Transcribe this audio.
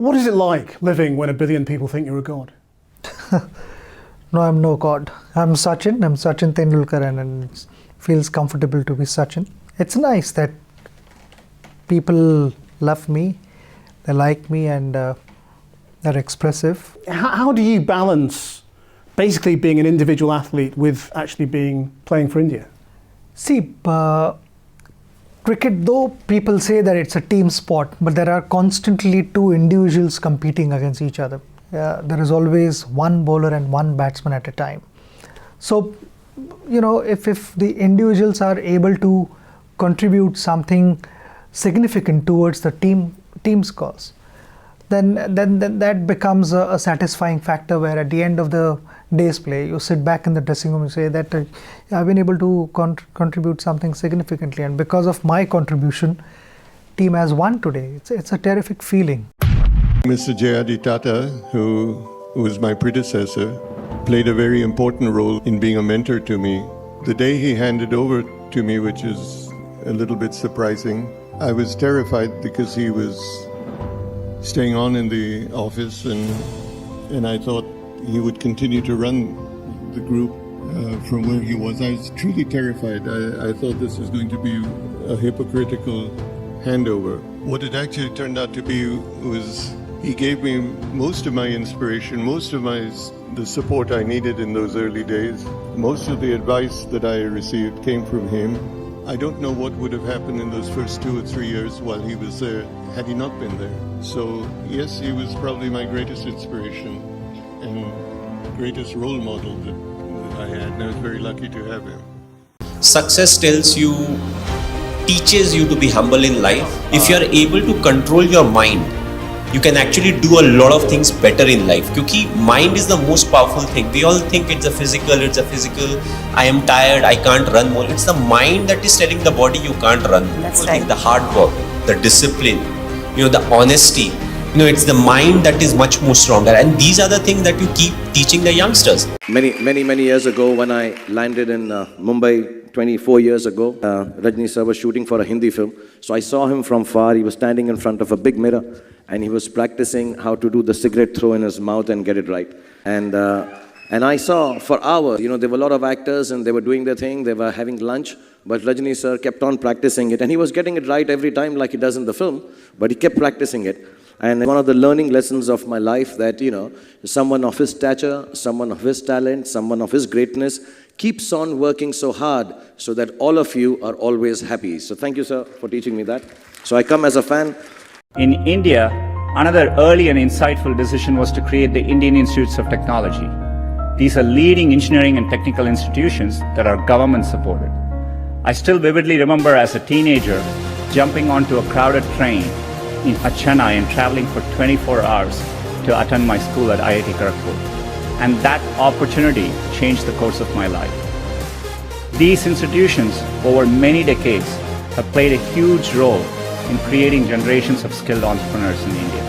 What is it like living when a billion people think you're a god? No, I'm no god. I'm Sachin Tendulkar, and it feels comfortable to be Sachin. It's nice that people love me, they like me, and they're expressive. How do you balance basically being an individual athlete with actually playing for India? See, cricket, though people say that it's a team sport, but there are constantly two individuals competing against each other. There is always one bowler and one batsman at a time. So, if the individuals are able to contribute something significant towards the team's cause, then that becomes a satisfying factor, where at the end of the day's play, you sit back in the dressing room and say that I've been able to contribute something significantly, and because of my contribution, team has won today. It's a terrific feeling. Mr. J.R.D. Tata, who was my predecessor, played a very important role in being a mentor to me. The day he handed over to me, which is a little bit surprising, I was terrified because he was staying on in the office, and I thought he would continue to run the group from where he was. I was truly terrified. I thought this was going to be a hypocritical handover. What it actually turned out to be was he gave me most of my inspiration, most of the support I needed in those early days. Most of the advice that I received came from him. I don't know what would have happened in those first 2 or 3 years while he was there had he not been there. So yes, he was probably my greatest inspiration and greatest role model that I had, and I was very lucky to have him. Success teaches you to be humble in life. If you are able to control your mind, you can actually do a lot of things better in life. Because mind is the most powerful thing. We all think it's a physical, I am tired, I can't run more. It's the mind that is telling the body you can't run. That's People think right. the hard work, the discipline, the honesty, it's the mind that is much more stronger. And these are the things that you keep teaching the youngsters. Many years ago, when I landed in Mumbai 24 years ago, Rajni sir was shooting for a Hindi film. So I saw him from far. He was standing in front of a big mirror, and he was practicing how to do the cigarette throw in his mouth and get it right. And I saw for hours, there were a lot of actors and they were doing their thing, they were having lunch, but Rajni sir kept on practicing it, and he was getting it right every time like he does in the film, but he kept practicing it. And one of the learning lessons of my life that, someone of his stature, someone of his talent, someone of his greatness keeps on working so hard so that all of you are always happy. So thank you, sir, for teaching me that. So I come as a fan. In India, another early and insightful decision was to create the Indian Institutes of Technology. These are leading engineering and technical institutions that are government supported. I still vividly remember as a teenager jumping onto a crowded train in Chennai and traveling for 24 hours to attend my school at IIT Kharagpur. And that opportunity changed the course of my life. These institutions, over many decades, have played a huge role in creating generations of skilled entrepreneurs in India.